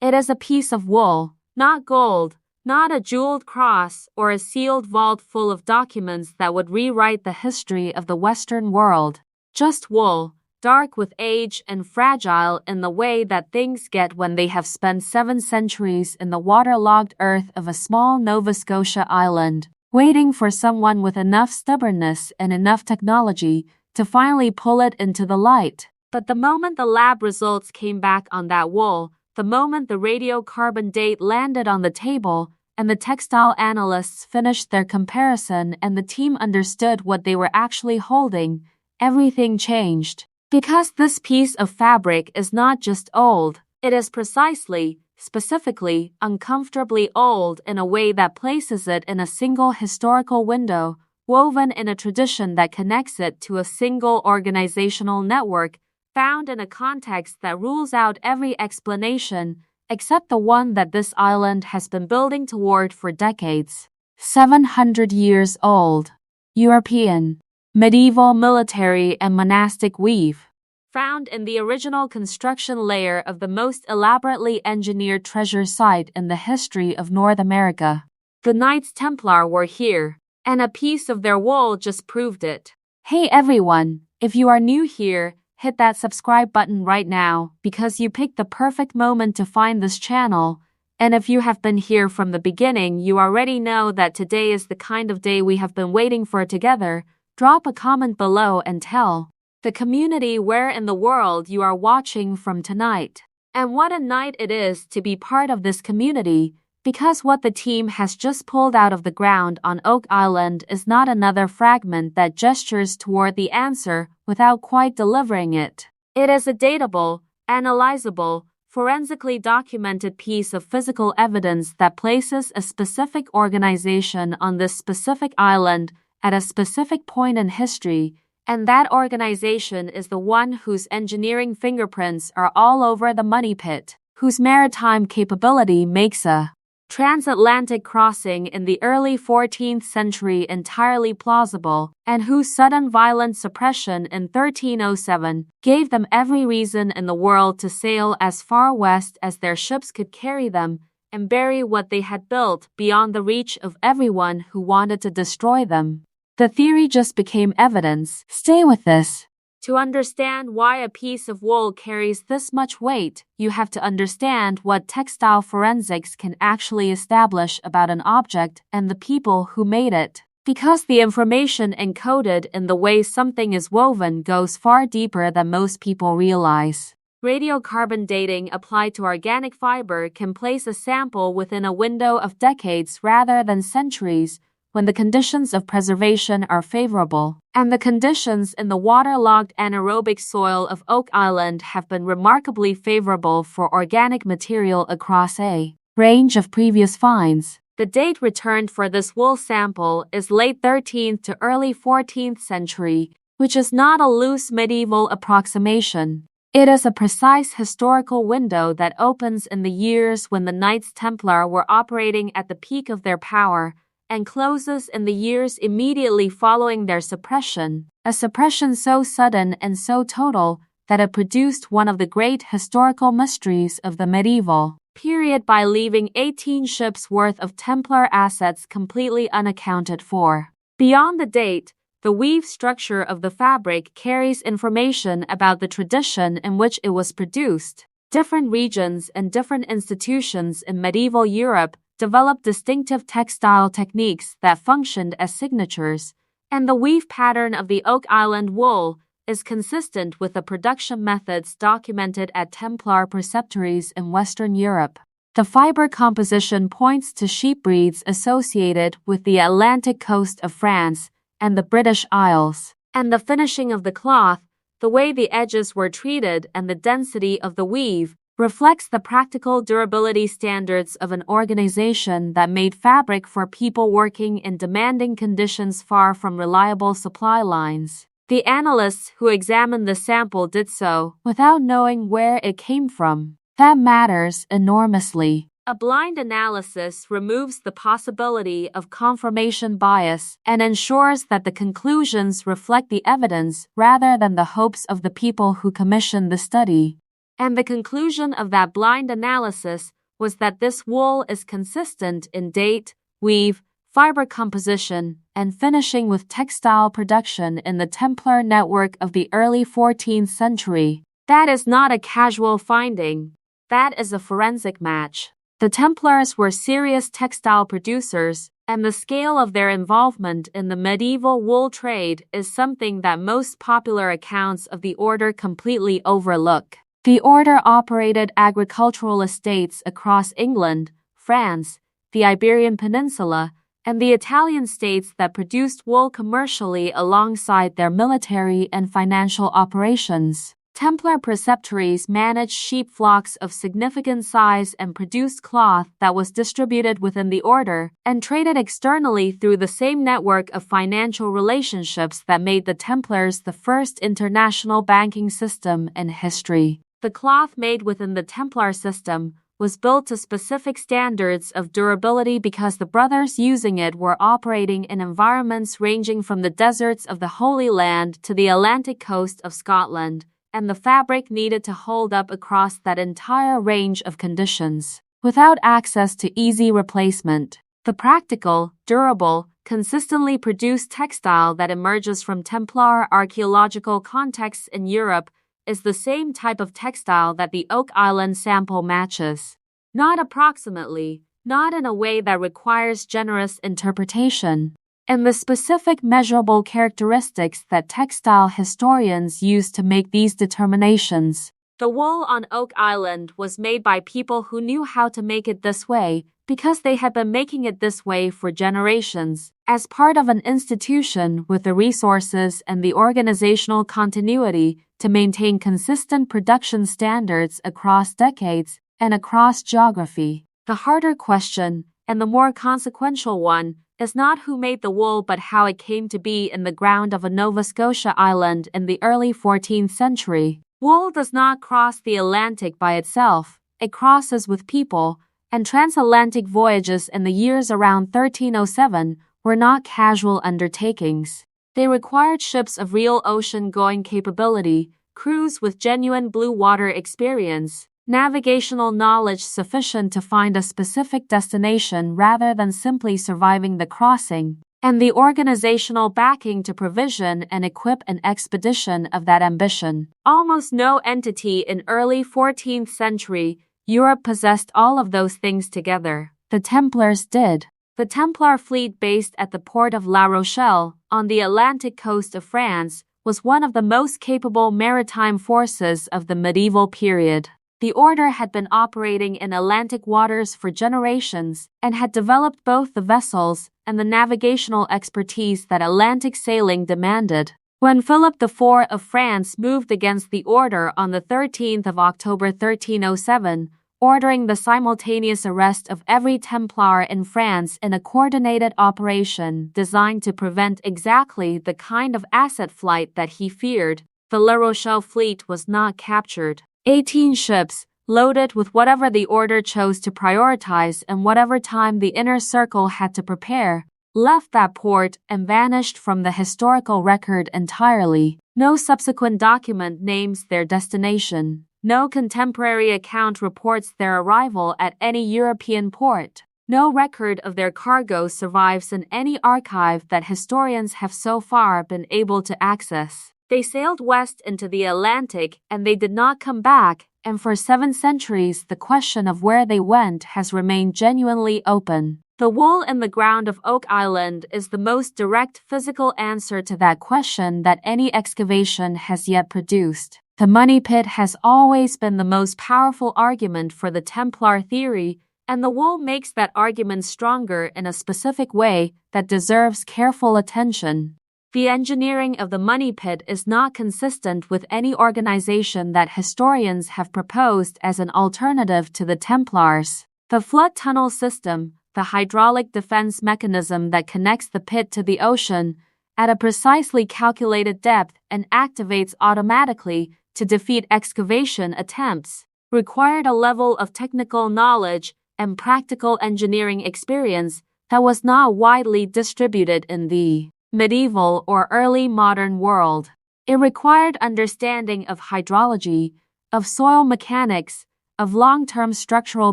It is a piece of wool, not gold, not a jeweled cross or a sealed vault full of documents that would rewrite the history of the Western world. Just wool, dark with age and fragile in the way that things get when they have spent 7 centuries in the waterlogged earth of a small Nova Scotia island, waiting for someone with enough stubbornness and enough technology to finally pull it into the light. But the moment the lab results came back on that wool, the moment the radiocarbon date landed on the table, and the textile analysts finished their comparison and the team understood what they were actually holding, everything changed. Because this piece of fabric is not just old, it is precisely, specifically, uncomfortably old in a way that places it in a single historical window, woven in a tradition that connects it to a single organizational network, found in a context that rules out every explanation, except the one that this island has been building toward for decades. 700 years old. European. Medieval military and monastic weave. Found in the original construction layer of the most elaborately engineered treasure site in the history of North America. The Knights Templar were here, and a piece of their wool just proved it. Hey everyone, if you are new here, hit that subscribe button right now because you picked the perfect moment to find this channel. And if you have been here from the beginning, you already know that today is the kind of day we have been waiting for together. Drop a comment below and tell the community where in the world you are watching from tonight. And what a night it is to be part of this community, because what the team has just pulled out of the ground on Oak Island is not another fragment that gestures toward the answer without quite delivering it. It is a datable, analyzable, forensically documented piece of physical evidence that places a specific organization on this specific island at a specific point in history, and that organization is the one whose engineering fingerprints are all over the money pit, whose maritime capability makes a transatlantic crossing in the early 14th century entirely plausible, and whose sudden violent suppression in 1307 gave them every reason in the world to sail as far west as their ships could carry them and bury what they had built beyond the reach of everyone who wanted to destroy them. The theory just became evidence. Stay with this. To understand why a piece of wool carries this much weight, you have to understand what textile forensics can actually establish about an object and the people who made it. Because the information encoded in the way something is woven goes far deeper than most people realize. Radiocarbon dating applied to organic fiber can place a sample within a window of decades rather than centuries, when the conditions of preservation are favorable, and the conditions in the waterlogged anaerobic soil of Oak Island have been remarkably favorable for organic material across a range of previous finds. The date returned for this wool sample is late 13th to early 14th century, which is not a loose medieval approximation. It is a precise historical window that opens in the years when the Knights Templar were operating at the peak of their power, and closes in the years immediately following their suppression, a suppression so sudden and so total that it produced one of the great historical mysteries of the medieval period by leaving 18 ships' worth of Templar assets completely unaccounted for. Beyond the date, the weave structure of the fabric carries information about the tradition in which it was produced. Different regions and different institutions in medieval Europe developed distinctive textile techniques that functioned as signatures, and the weave pattern of the Oak Island wool is consistent with the production methods documented at Templar preceptories in Western Europe. The fiber composition points to sheep breeds associated with the Atlantic coast of France and the British Isles, and the finishing of the cloth, the way the edges were treated, and the density of the weave reflects the practical durability standards of an organization that made fabric for people working in demanding conditions far from reliable supply lines. The analysts who examined the sample did so without knowing where it came from. That matters enormously. A blind analysis removes the possibility of confirmation bias and ensures that the conclusions reflect the evidence rather than the hopes of the people who commissioned the study. And the conclusion of that blind analysis was that this wool is consistent in date, weave, fiber composition, and finishing with textile production in the Templar network of the early 14th century. That is not a casual finding. That is a forensic match. The Templars were serious textile producers, and the scale of their involvement in the medieval wool trade is something that most popular accounts of the order completely overlook. The order operated agricultural estates across England, France, the Iberian Peninsula, and the Italian states that produced wool commercially alongside their military and financial operations. Templar preceptories managed sheep flocks of significant size and produced cloth that was distributed within the order and traded externally through the same network of financial relationships that made the Templars the first international banking system in history. The cloth made within the Templar system was built to specific standards of durability because the brothers using it were operating in environments ranging from the deserts of the Holy Land to the Atlantic coast of Scotland, and the fabric needed to hold up across that entire range of conditions, without access to easy replacement. The practical, durable, consistently produced textile that emerges from Templar archaeological contexts in Europe is the same type of textile that the Oak Island sample matches. Not approximately, not in a way that requires generous interpretation. And the specific measurable characteristics that textile historians use to make these determinations. The wool on Oak Island was made by people who knew how to make it this way because they had been making it this way for generations, as part of an institution with the resources and the organizational continuity to maintain consistent production standards across decades and across geography. The harder question, and the more consequential one, is not who made the wool but how it came to be in the ground of a Nova Scotia island in the early 14th century. Wool does not cross the Atlantic by itself, it crosses with people, and transatlantic voyages in the years around 1307 were not casual undertakings. They required ships of real ocean-going capability, crews with genuine blue water experience, navigational knowledge sufficient to find a specific destination rather than simply surviving the crossing, and the organizational backing to provision and equip an expedition of that ambition. Almost no entity in early 14th century Europe possessed all of those things together. The Templars did. The Templar fleet based at the port of La Rochelle, on the Atlantic coast of France, was one of the most capable maritime forces of the medieval period. The order had been operating in Atlantic waters for generations and had developed both the vessels and the navigational expertise that Atlantic sailing demanded. When Philip IV of France moved against the order on the 13th of October 1307, ordering the simultaneous arrest of every Templar in France in a coordinated operation designed to prevent exactly the kind of asset flight that he feared, the La Rochelle fleet was not captured. 18 ships, loaded with whatever the order chose to prioritize and whatever time the inner circle had to prepare, left that port and vanished from the historical record entirely. No subsequent document names their destination. No contemporary account reports their arrival at any European port. No record of their cargo survives in any archive that historians have so far been able to access. They sailed west into the Atlantic and they did not come back, and for 7 centuries the question of where they went has remained genuinely open. The wool in the ground of Oak Island is the most direct physical answer to that question that any excavation has yet produced. The money pit has always been the most powerful argument for the Templar theory, and the wool makes that argument stronger in a specific way that deserves careful attention. The engineering of the money pit is not consistent with any organization that historians have proposed as an alternative to the Templars. The flood tunnel system, the hydraulic defense mechanism that connects the pit to the ocean at a precisely calculated depth and activates automatically to defeat excavation attempts, required a level of technical knowledge and practical engineering experience that was not widely distributed in the medieval or early modern world. It required understanding of hydrology, of soil mechanics, of long-term structural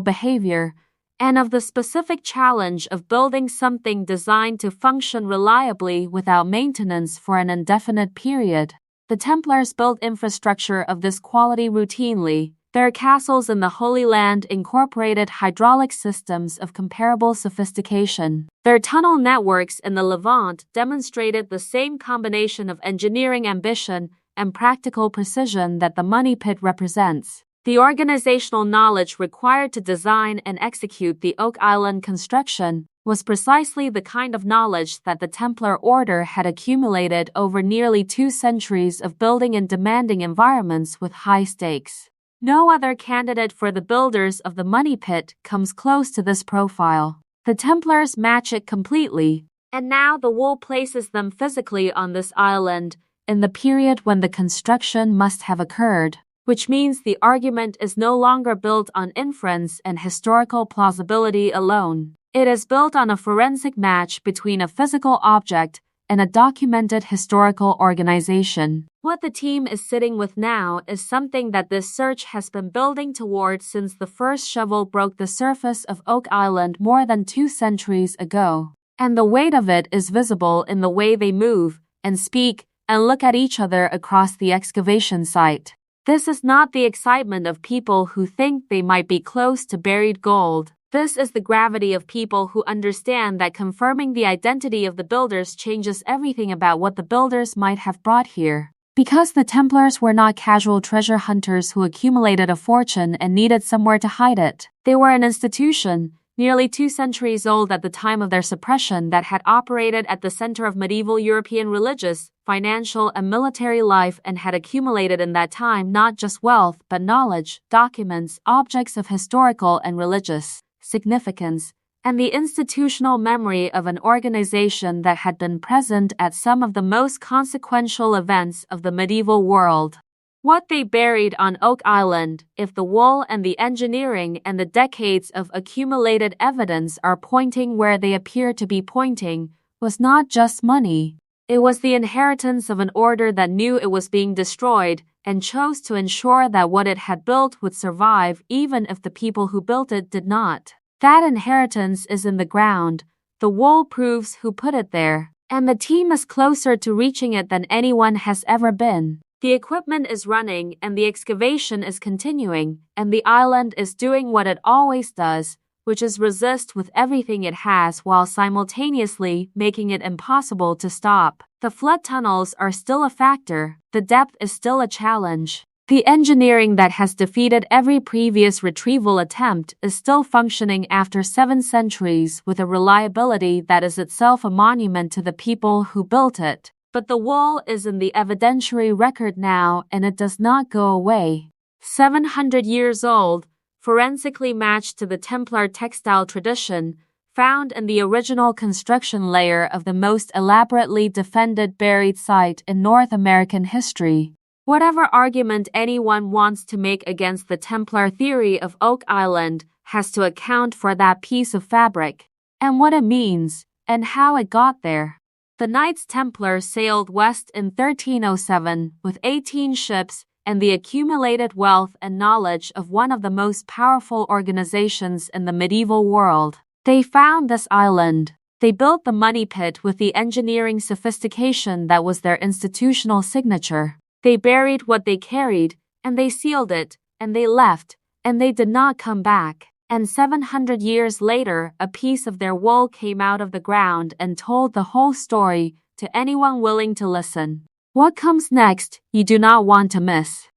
behavior, and of the specific challenge of building something designed to function reliably without maintenance for an indefinite period. The Templars built infrastructure of this quality routinely. Their castles in the Holy Land incorporated hydraulic systems of comparable sophistication. Their tunnel networks in the Levant demonstrated the same combination of engineering ambition and practical precision that the money pit represents. The organizational knowledge required to design and execute the Oak Island construction was precisely the kind of knowledge that the Templar Order had accumulated over nearly 2 centuries of building in demanding environments with high stakes. No other candidate for the builders of the money pit comes close to this profile. The Templars match it completely, and now the wool places them physically on this island in the period when the construction must have occurred, which means the argument is no longer built on inference and historical plausibility alone. It is built on a forensic match between a physical object and a documented historical organization. What the team is sitting with now is something that this search has been building toward since the first shovel broke the surface of Oak Island more than 2 centuries ago. And the weight of it is visible in the way they move and speak and look at each other across the excavation site. This is not the excitement of people who think they might be close to buried gold. This is the gravity of people who understand that confirming the identity of the builders changes everything about what the builders might have brought here. Because the Templars were not casual treasure hunters who accumulated a fortune and needed somewhere to hide it. They were an institution, nearly 2 centuries old at the time of their suppression, that had operated at the center of medieval European religious, financial, and military life and had accumulated in that time not just wealth but knowledge, documents, objects of historical and religious significance, and the institutional memory of an organization that had been present at some of the most consequential events of the medieval world. What they buried on Oak Island, if the wool and the engineering and the decades of accumulated evidence are pointing where they appear to be pointing, was not just money. It was the inheritance of an order that knew it was being destroyed and chose to ensure that what it had built would survive even if the people who built it did not. That inheritance is in the ground. The wool proves who put it there, and the team is closer to reaching it than anyone has ever been. The equipment is running and the excavation is continuing, and the island is doing what it always does, which is resist with everything it has while simultaneously making it impossible to stop. The flood tunnels are still a factor, the depth is still a challenge. The engineering that has defeated every previous retrieval attempt is still functioning after 7 centuries with a reliability that is itself a monument to the people who built it. But the wool is in the evidentiary record now, and it does not go away. 700 years old, forensically matched to the Templar textile tradition, found in the original construction layer of the most elaborately defended buried site in North American history. Whatever argument anyone wants to make against the Templar theory of Oak Island has to account for that piece of fabric, and what it means, and how it got there. The Knights Templar sailed west in 1307 with 18 ships and the accumulated wealth and knowledge of one of the most powerful organizations in the medieval world. They found this island. They built the money pit with the engineering sophistication that was their institutional signature. They buried what they carried, and they sealed it, and they left, and they did not come back. And 700 years later, a piece of their wool came out of the ground and told the whole story to anyone willing to listen. What comes next, you do not want to miss.